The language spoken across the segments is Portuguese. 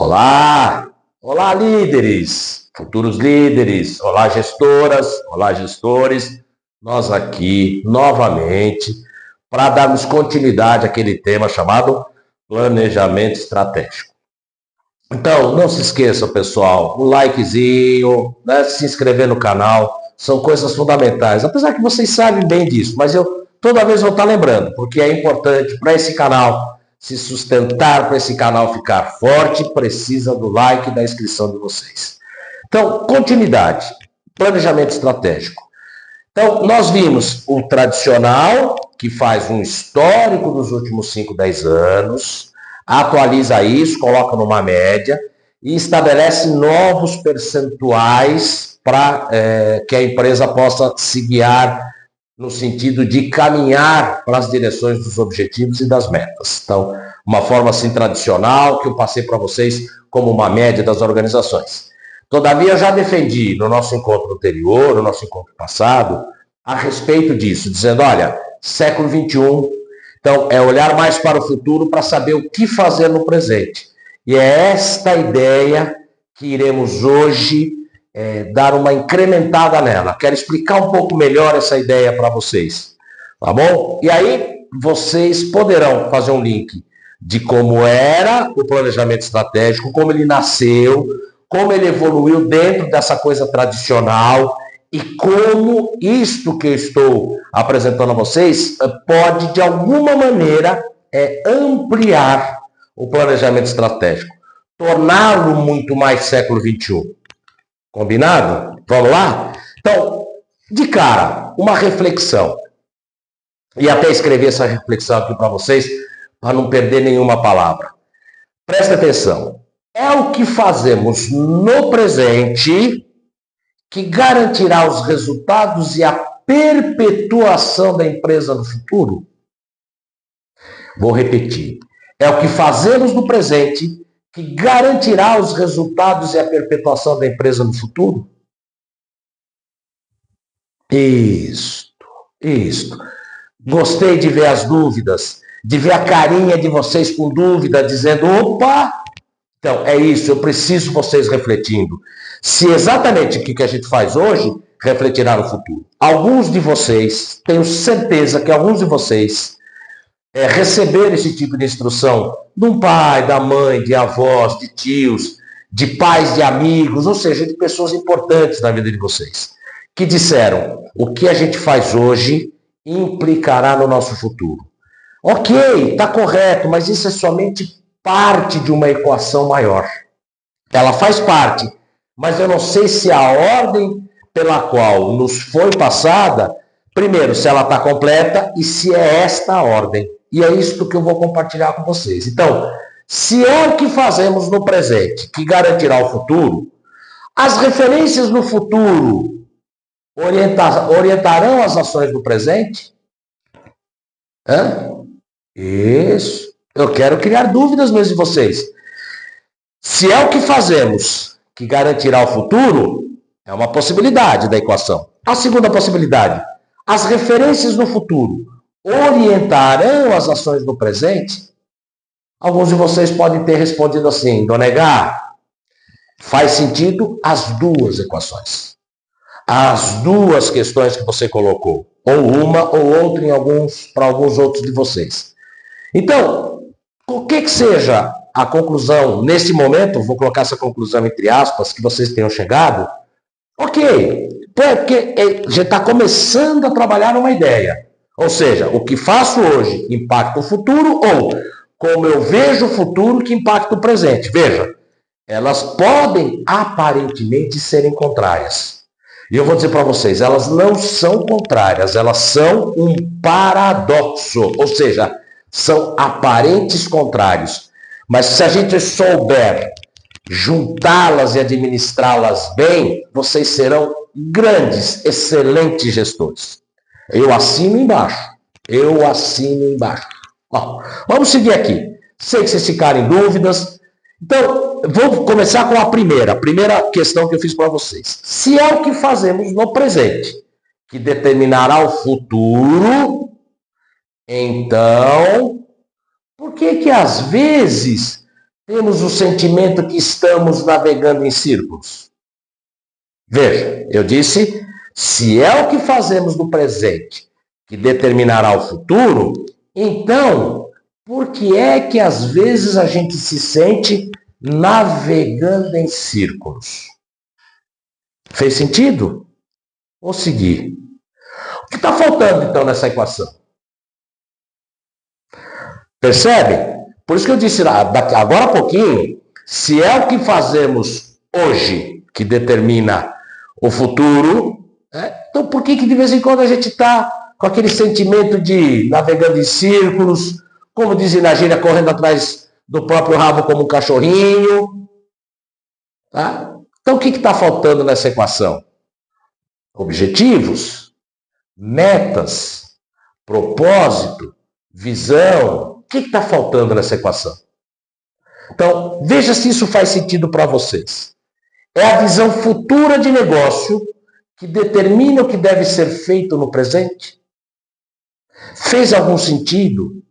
Olá! Olá, líderes, futuros líderes, olá, gestoras, olá, gestores. Nós aqui, novamente, para darmos continuidade àquele tema chamado planejamento estratégico. Então, não se esqueça, pessoal, um likezinho, né, se inscrever no canal, são coisas fundamentais. Apesar que vocês sabem bem disso, mas eu toda vez vou estar lembrando, porque é importante para esse canal se sustentar, para esse canal ficar forte, precisa do like e da inscrição de vocês. Então, continuidade, planejamento estratégico. Então, nós vimos o tradicional, que faz um histórico dos últimos 5, 10 anos, atualiza isso, coloca numa média e estabelece novos percentuais para que a empresa possa se guiar no sentido de caminhar para as direções dos objetivos e das metas. Então, uma forma assim tradicional que eu passei para vocês como uma média das organizações. Todavia, eu já defendi no nosso encontro anterior, no nosso encontro passado, a respeito disso, dizendo, olha, século XXI, então é olhar mais para o futuro para saber o que fazer no presente. E é esta ideia que iremos hoje dar uma incrementada nela. Quero explicar um pouco melhor essa ideia para vocês, tá bom? E aí vocês poderão fazer um link de como era o planejamento estratégico, como ele nasceu, como ele evoluiu dentro dessa coisa tradicional e como isto que eu estou apresentando a vocês pode, de alguma maneira, ampliar o planejamento estratégico, torná-lo muito mais século XXI. Combinado? Vamos lá? Então, de cara, uma reflexão. E até escrever essa reflexão aqui para vocês, para não perder nenhuma palavra. Presta atenção. É o que fazemos no presente que garantirá os resultados e a perpetuação da empresa no futuro? Vou repetir. É o que fazemos no presente que garantirá os resultados e a perpetuação da empresa no futuro? Isto. Gostei de ver as dúvidas, de ver a carinha de vocês com dúvida, dizendo, opa! Então, é isso, eu preciso vocês refletindo. Se exatamente o que a gente faz hoje refletirá no futuro. Alguns de vocês, tenho certeza que alguns de vocês receber esse tipo de instrução de um pai, da mãe, de avós, de tios, de pais, de amigos, ou seja, de pessoas importantes na vida de vocês, que disseram, o que a gente faz hoje implicará no nosso futuro. Ok, está correto, mas isso é somente parte de uma equação maior. Ela faz parte, mas eu não sei se a ordem pela qual nos foi passada, primeiro, se ela está completa e se é esta a ordem. E é isso que eu vou compartilhar com vocês. Então, se é o que fazemos no presente que garantirá o futuro, as referências no futuro orientarão as ações do presente? Isso. Eu quero criar dúvidas mesmo de vocês. Se é o que fazemos que garantirá o futuro, é uma possibilidade da equação. A segunda possibilidade, as referências no futuro orientarão as ações no presente? Alguns de vocês podem ter respondido assim, Dona Egá, faz sentido as duas equações. As duas questões que você colocou, ou uma ou outra para alguns outros de vocês. Então, o que seja a conclusão nesse momento, vou colocar essa conclusão entre aspas, que vocês tenham chegado, ok, porque a gente está começando a trabalhar numa ideia. Ou seja, o que faço hoje impacta o futuro ou como eu vejo o futuro que impacta o presente. Veja, elas podem aparentemente serem contrárias. E eu vou dizer para vocês, elas não são contrárias, elas são um paradoxo. Ou seja, são aparentes contrários. Mas se a gente souber juntá-las e administrá-las bem, vocês serão grandes, excelentes gestores. Eu assino embaixo. Ó, vamos seguir aqui. Sei que vocês ficaram em dúvidas. Então, vou começar com a primeira questão que eu fiz para vocês. Se é o que fazemos no presente que determinará o futuro, então, por que às vezes temos o sentimento que estamos navegando em círculos? Veja, eu disse, se é o que fazemos no presente que determinará o futuro, então, por que é que às vezes a gente se sente navegando em círculos? Fez sentido? Vou seguir. O que está faltando, então, nessa equação? Percebe? Por isso que eu disse agora há pouquinho, se é o que fazemos hoje que determina o futuro, então por que de vez em quando a gente está com aquele sentimento de navegando em círculos, como dizem na gíria, correndo atrás do próprio rabo como um cachorrinho? Tá? Então o que está faltando nessa equação? Objetivos, metas, propósito, visão. O que está faltando nessa equação? Então, veja se isso faz sentido para vocês. É a visão futura de negócio que determina o que deve ser feito no presente? Fez algum sentido?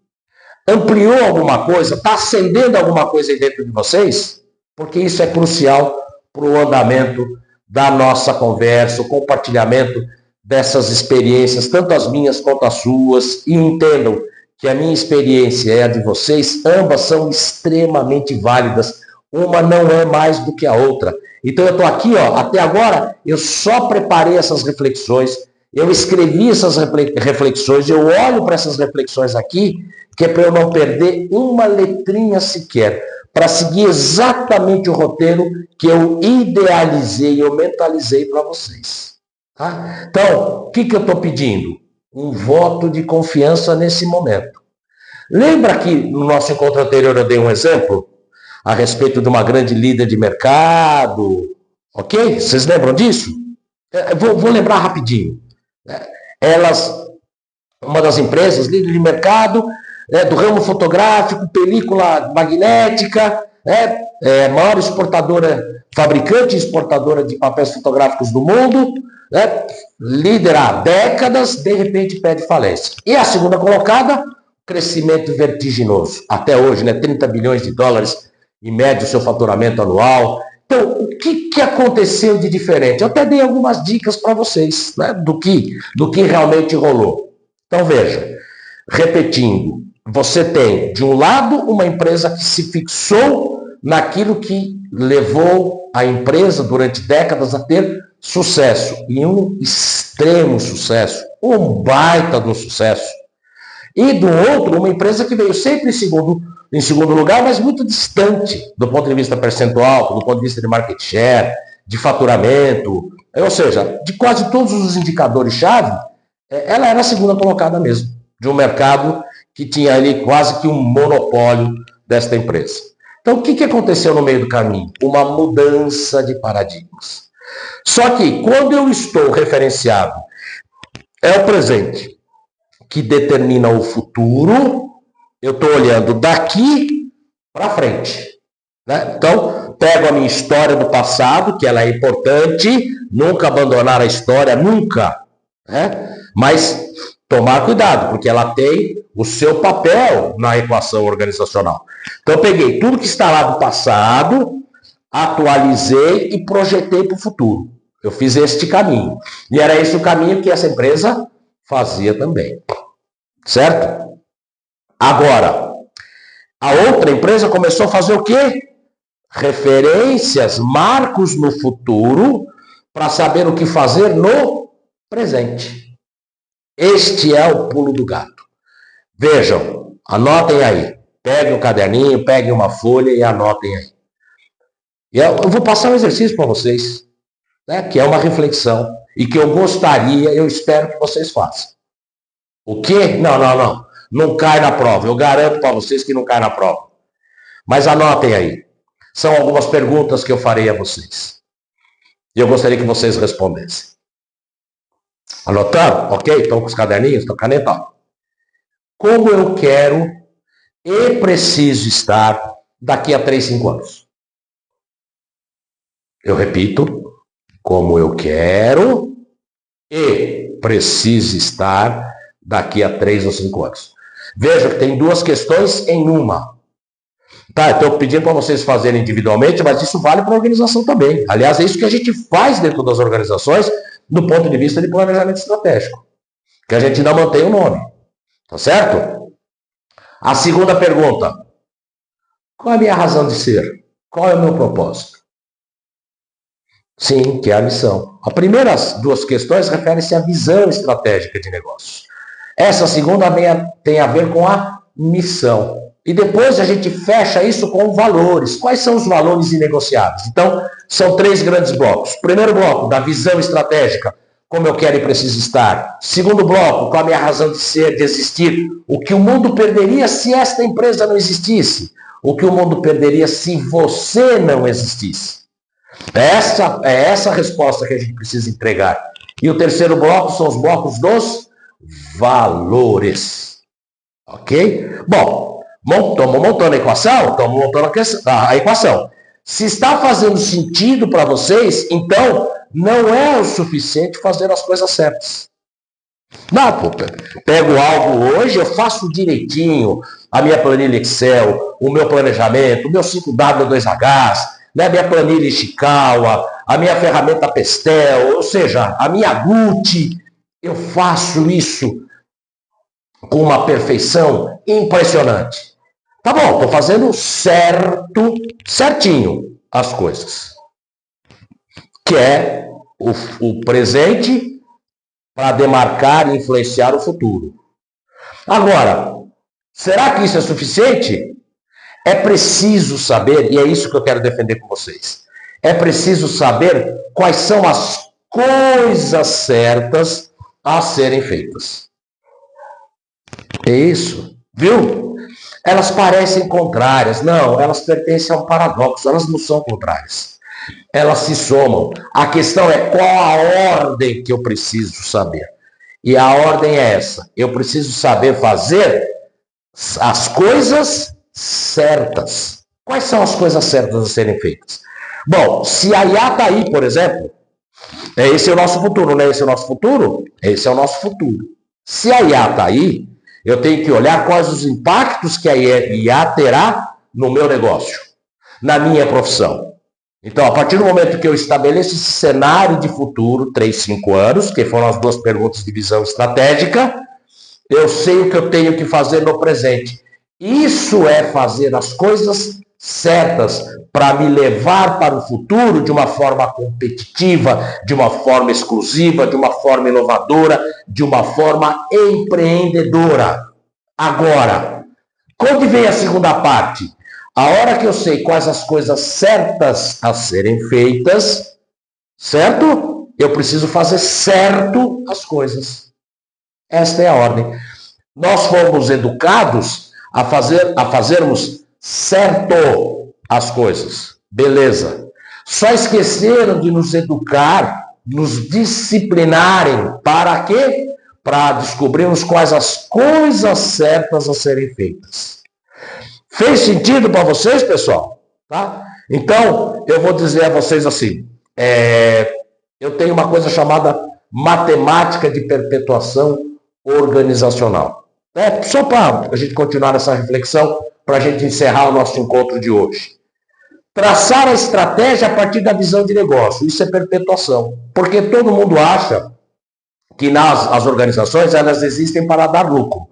Ampliou alguma coisa? Está acendendo alguma coisa aí dentro de vocês? Porque isso é crucial para o andamento da nossa conversa, o compartilhamento dessas experiências, tanto as minhas quanto as suas, e entendam que a minha experiência é a de vocês, ambas são extremamente válidas, uma não é mais do que a outra. Então eu estou aqui, até agora, eu só preparei essas reflexões, eu escrevi essas reflexões, eu olho para essas reflexões aqui, que é para eu não perder uma letrinha sequer, para seguir exatamente o roteiro que eu idealizei, eu mentalizei para vocês. Tá? Então, o que eu estou pedindo? Um voto de confiança nesse momento. Lembra que no nosso encontro anterior eu dei um exemplo a respeito de uma grande líder de mercado? Ok? Vocês lembram disso? Vou lembrar rapidinho. Uma das empresas, líder de mercado, do ramo fotográfico, película magnética, maior exportadora, fabricante e exportadora de papéis fotográficos do mundo, líder há décadas, de repente pede falência. E a segunda colocada, crescimento vertiginoso. Até hoje, 30 bilhões de dólares em média o seu faturamento anual. Então, o que aconteceu de diferente? Eu até dei algumas dicas para vocês, do que realmente rolou. Então, veja, repetindo, você tem, de um lado, uma empresa que se fixou naquilo que levou a empresa durante décadas a ter sucesso, e um extremo sucesso, um baita do sucesso. E do outro, uma empresa que veio sempre em segundo lugar, mas muito distante do ponto de vista percentual, do ponto de vista de market share, de faturamento, ou seja, de quase todos os indicadores-chave, ela era a segunda colocada mesmo, de um mercado que tinha ali quase que um monopólio desta empresa. Então, o que aconteceu no meio do caminho? Uma mudança de paradigmas. Só que, quando eu estou referenciado, é o presente que determina o futuro, eu estou olhando daqui para frente. Então, pego a minha história do passado, que ela é importante, nunca abandonar a história, nunca. Mas tomar cuidado, porque ela tem o seu papel na equação organizacional. Então, eu peguei tudo que está lá do passado, atualizei e projetei para o futuro. Eu fiz este caminho. E era esse o caminho que essa empresa fazia também. Certo? Agora, a outra empresa começou a fazer o quê? Referências, marcos no futuro, para saber o que fazer no presente. Este é o pulo do gato. Vejam, anotem aí. Peguem um caderninho, peguem uma folha e anotem aí. E eu vou passar um exercício para vocês, que é uma reflexão e que eu gostaria, eu espero que vocês façam. O quê? Não. Não cai na prova. Eu garanto para vocês que não cai na prova. Mas anotem aí. São algumas perguntas que eu farei a vocês. E eu gostaria que vocês respondessem. Anotaram? Ok? Estão com os caderninhos? Estão canetando. Como eu quero e preciso estar daqui a 3, 5 anos? Eu repito. Como eu quero e preciso estar daqui a 3 ou 5 anos. Veja que tem duas questões em uma. Tá, estou pedindo para vocês fazerem individualmente, mas isso vale para a organização também. Aliás, é isso que a gente faz dentro das organizações do ponto de vista de planejamento estratégico. Que a gente não mantém o nome. Tá certo? A segunda pergunta. Qual é a minha razão de ser? Qual é o meu propósito? Sim, que é a missão. As primeiras duas questões referem-se à visão estratégica de negócios. Essa segunda tem a ver com a missão. E depois a gente fecha isso com valores. Quais são os valores inegociáveis? Então, são 3 grandes blocos. Primeiro bloco, da visão estratégica, como eu quero e preciso estar. Segundo bloco, qual a minha razão de ser, de existir. O que o mundo perderia se esta empresa não existisse. O que o mundo perderia se você não existisse. É essa a resposta que a gente precisa entregar. E o terceiro bloco são os blocos dos valores. Ok? Bom, estamos montando a equação? Estamos montando a equação. Se está fazendo sentido para vocês, então não é o suficiente fazer as coisas certas. Não, pô, pego algo hoje, eu faço direitinho a minha planilha Excel, o meu planejamento, o meu 5W2Hs, né, a minha planilha Ishikawa, a minha ferramenta Pestel, ou seja, a minha Gucci, eu faço isso com uma perfeição impressionante. Tá bom, estou fazendo certinho as coisas. Que é o presente para demarcar e influenciar o futuro. Agora, será que isso é suficiente? É preciso saber, e é isso que eu quero defender com vocês, é preciso saber quais são as coisas certas a serem feitas. É isso, viu? Elas parecem contrárias. Não, elas pertencem a um paradoxo, elas não são contrárias. Elas se somam. A questão é qual a ordem que eu preciso saber. E a ordem é essa. Eu preciso saber fazer as coisas certas. Quais são as coisas certas a serem feitas? Bom, se a IA está aí, por exemplo, esse é o nosso futuro, não é esse o nosso futuro? Esse é o nosso futuro. Se a IA está aí, eu tenho que olhar quais os impactos que a IA terá no meu negócio, na minha profissão. Então, a partir do momento que eu estabeleço esse cenário de futuro, 3, 5 anos, que foram as 2 perguntas de visão estratégica, eu sei o que eu tenho que fazer no presente. Isso é fazer as coisas certas para me levar para o futuro de uma forma competitiva, de uma forma exclusiva, de uma forma inovadora, de uma forma empreendedora. Agora, quando vem a segunda parte? A hora que eu sei quais as coisas certas a serem feitas, certo? Eu preciso fazer certo as coisas. Esta é a ordem. Nós fomos educados a fazermos certo as coisas. Beleza. Só esqueceram de nos educar, nos disciplinarem. Para quê? Para descobrirmos quais as coisas certas a serem feitas. Fez sentido para vocês, pessoal? Tá? Então, eu vou dizer a vocês assim, eu tenho uma coisa chamada matemática de perpetuação organizacional. Só para a gente continuar essa reflexão, para a gente encerrar o nosso encontro de hoje. Traçar a estratégia a partir da visão de negócio, isso é perpetuação. Porque todo mundo acha que as organizações elas existem para dar lucro.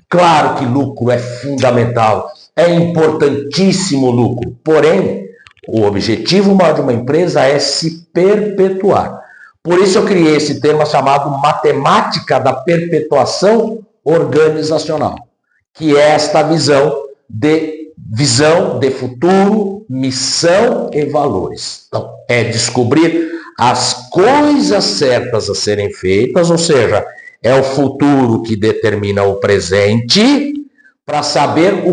Claro que lucro é fundamental, é importantíssimo lucro. Porém, o objetivo maior de uma empresa é se perpetuar. Por isso eu criei esse termo chamado matemática da perpetuação organizacional, que é esta visão de futuro, missão e valores. Então, é descobrir as coisas certas a serem feitas, ou seja, é o futuro que determina o presente, para saber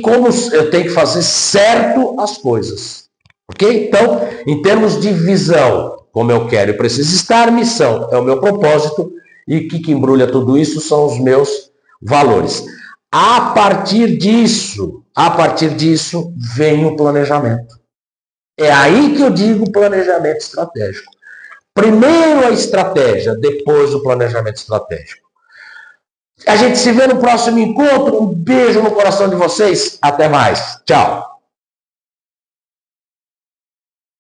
como eu tenho que fazer certo as coisas. Ok? Então, em termos de visão, como eu quero e preciso estar, missão é o meu propósito, e o que embrulha tudo isso são os meus valores. A partir disso vem o planejamento. É aí que eu digo planejamento estratégico. Primeiro a estratégia, depois o planejamento estratégico. A gente se vê no próximo encontro. Um beijo no coração de vocês. Até mais. Tchau.